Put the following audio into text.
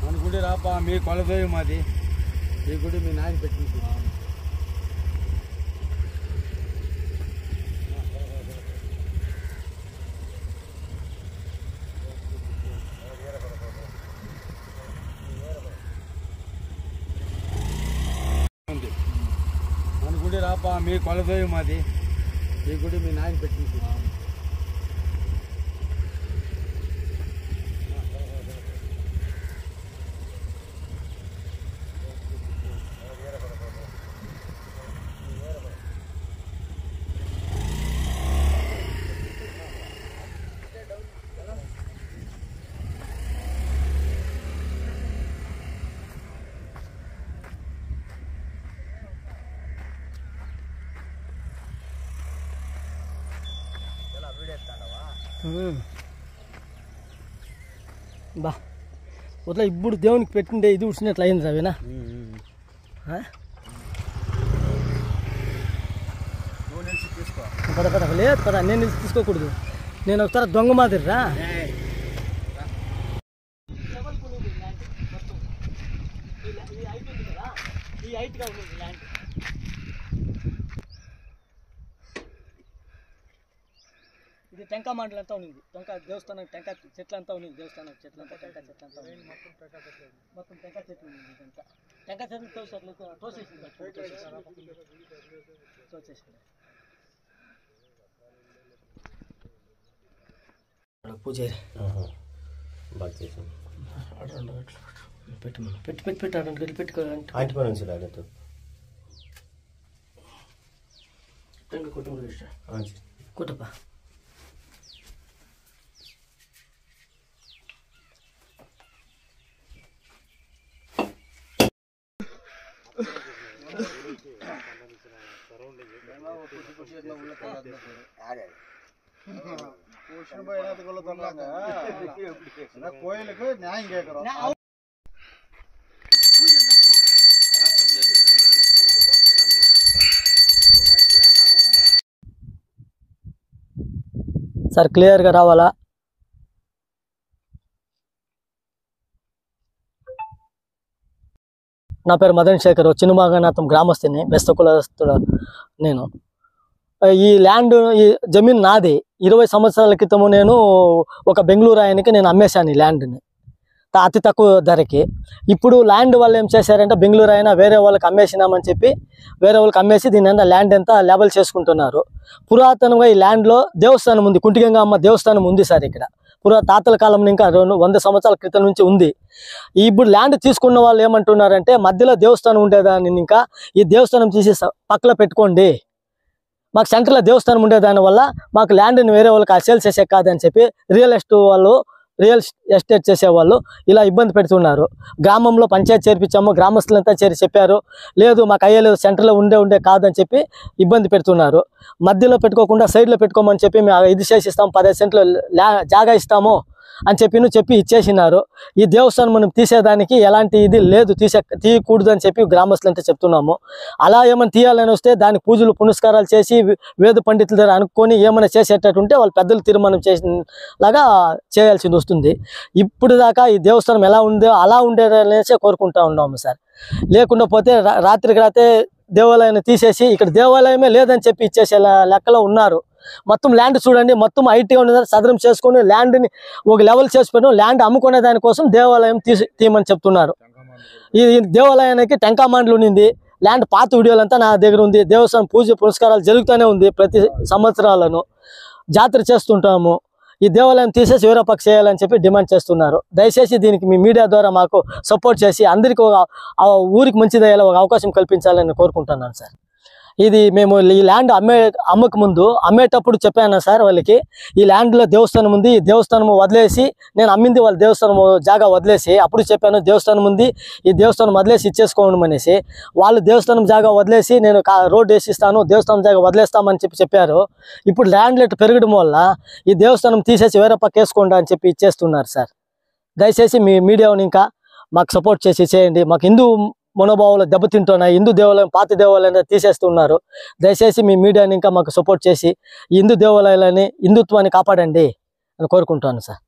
మన గుడి రాపా మీ కొలదేవి మాది ఈ గుడి మీ నాయన పెట్టింది మన గుడి రాపా మీ కొలదేవి మాది ఈ గుడి మీ నాయన పెట్టింది బా ఇట్లా ఇప్పుడు దేవునికి పెట్టిండే ఇది ఉడిచినట్లు అయింది రవినా పద పద లేదు పద నేను తీసుకోకూడదు నేను ఒకసారి దొంగ మాదిరిరా ఇది టెంకా మండలం అంతా ఉంది టెంకా దేవస్థానం టెంకా చెట్లు అంతా ఉంది దేవస్థానం చెట్లు అంతా టెంకా చెట్లు అంతా ఉంది మొత్తం టెంకా చెట్లు ఉంది ఇదంతా టెంకా చెట్లు తోసేసింది పూజారి బాగా చేసాను పెట్టమను పెట్టి పెట్టి పెట్టి అటు గడి పెట్టుకోవాలంటే ఆంటిపోయిన సార్ అడగదు టెంకా కుటుంబ కుటుంబ కోయిలకు న్యాయం కేకరు సార్ క్లియర్గా రావాలా నా పేరు మదన్ శేఖర్ చిన్నమాగనాథం గ్రామస్తుని బెస్త కులస్తుడు నేను ఈ ల్యాండ్ ఈ జమీన్ నాది 20 సంవత్సరాల క్రితము నేను ఒక బెంగళూరు ఆయనకి నేను అమ్మేశాను ఈ ల్యాండ్ని అతి తక్కువ ధరకి ఇప్పుడు ల్యాండ్ వాళ్ళు ఏం చేశారంటే బెంగళూరు అయినా వేరే వాళ్ళకి అమ్మేసినామని చెప్పి వేరే వాళ్ళకి అమ్మేసి దీని అంతా ల్యాండ్ అంతా లేబల్ చేసుకుంటున్నారు పురాతనంగా ఈ ల్యాండ్లో దేవస్థానం ఉంది కుంటిగంగా అమ్మ దేవస్థానం ఉంది సార్ ఇక్కడ తాతల కాలం ఇంకా 100 సంవత్సరాల క్రితం నుంచి ఉంది ఇప్పుడు ల్యాండ్ తీసుకున్న వాళ్ళు ఏమంటున్నారంటే మధ్యలో దేవస్థానం ఉండేదాన్ని ఇంకా ఈ దేవస్థానం తీసి పక్కన పెట్టుకోండి మాకు సెంటర్లో దేవస్థానం ఉండేదాని వల్ల మాకు ల్యాండ్ని వేరే వాళ్ళకి సేల్ చేసే కాదని చెప్పి రియల్ ఎస్టేట్ చేసేవాళ్ళు ఇలా ఇబ్బంది పెడుతున్నారు గ్రామంలో పంచాయతీ చేర్పించాము గ్రామస్తులంతా చేరి చెప్పారు లేదు మాకు అయ్యలేదు సెంటర్లో ఉండే కాదని చెప్పి ఇబ్బంది పెడుతున్నారు మధ్యలో పెట్టుకోకుండా సైడ్లో పెట్టుకోమని చెప్పి మేము ఇది చేసి ఇస్తాము 15 సెంట్లు జాగా ఇస్తాము అని చెప్పి ఇచ్చేసినారు ఈ దేవస్థానం మనం తీసేదానికి ఎలాంటి ఇది లేదు తీయకూడదు అని చెప్పి గ్రామస్తులంతా చెప్తున్నాము అలా ఏమైనా తీయాలని వస్తే దానికి పూజలు పునస్కారాలు చేసి వేద పండితుల దగ్గర అనుకొని ఏమైనా చేసేటట్టుంటే వాళ్ళు పెద్దలు తీర్మానం చేసినలాగా చేయాల్సింది వస్తుంది ఇప్పుడు దాకా ఈ దేవస్థానం ఎలా ఉందో అలా ఉండేదనేసి కోరుకుంటా ఉన్నాము సార్ లేకుండా పోతే రాత్రికి రాత్రే దేవాలయాన్ని తీసేసి ఇక్కడ దేవాలయమే లేదని చెప్పి ఇచ్చేసే లెక్కలో ఉన్నారు మొత్తం ల్యాండ్ చూడండి మొత్తం ఐటీగా ఉన్నది సదరం చేసుకుని ల్యాండ్ని ఒక లెవెల్ చేసి పెట్టడం ల్యాండ్ అమ్ముకునే దానికోసం దేవాలయం తీయమని చెప్తున్నారు ఈ దేవాలయానికి టెంకా మండలి ఉంది ల్యాండ్ పాత వీడియోలంతా నా దగ్గర ఉంది దేవస్థానం పూజ పురస్కారాలు జరుగుతూనే ఉంది ప్రతి సంవత్సరాలను జాతర చేస్తుంటాము ఈ దేవాలయం తీసేసి వేరే పక్క చేయాలని చెప్పి డిమాండ్ చేస్తున్నారు దయచేసి దీనికి మీ మీడియా ద్వారా మాకు సపోర్ట్ చేసి అందరికీ ఊరికి మంచిదయ్యేలా ఒక అవకాశం కల్పించాలని కోరుకుంటున్నాను సార్ ఇది మేము ఈ ల్యాండ్ అమ్మక ముందు అమ్మేటప్పుడు చెప్పాను సార్ వాళ్ళకి ఈ ల్యాండ్లో దేవస్థానం ఉంది ఈ దేవస్థానం వదిలేసి నేను అమ్మింది వాళ్ళ దేవస్థానం జాగా వదిలేసి అప్పుడు చెప్పాను దేవస్థానం ఉంది ఈ దేవస్థానం వదిలేసి ఇచ్చేసుకోవడం అనేసి వాళ్ళు దేవస్థానం జాగా వదిలేసి నేను రోడ్డు వేసిస్తాను దేవస్థానం జాగా వదిలేస్తామని చెప్పారు ఇప్పుడు ల్యాండ్ రేట్ పెరగడం వల్ల ఈ దేవస్థానం తీసేసి వేరే పక్క వేసుకోండి అని చెప్పి ఇచ్చేస్తున్నారు సార్ దయచేసి మీ మీడియాని ఇంకా మాకు సపోర్ట్ చేయండి మాకు హిందూ మనోభావాలు దెబ్బతింటున్నాయి హిందూ దేవాలయం పాత దేవాలయం తీసేస్తున్నారు దయచేసి మీ మీడియాని ఇంకా మాకు సపోర్ట్ చేసి హిందూ దేవాలయాలని హిందుత్వాన్ని కాపాడండి అని కోరుకుంటాను సార్.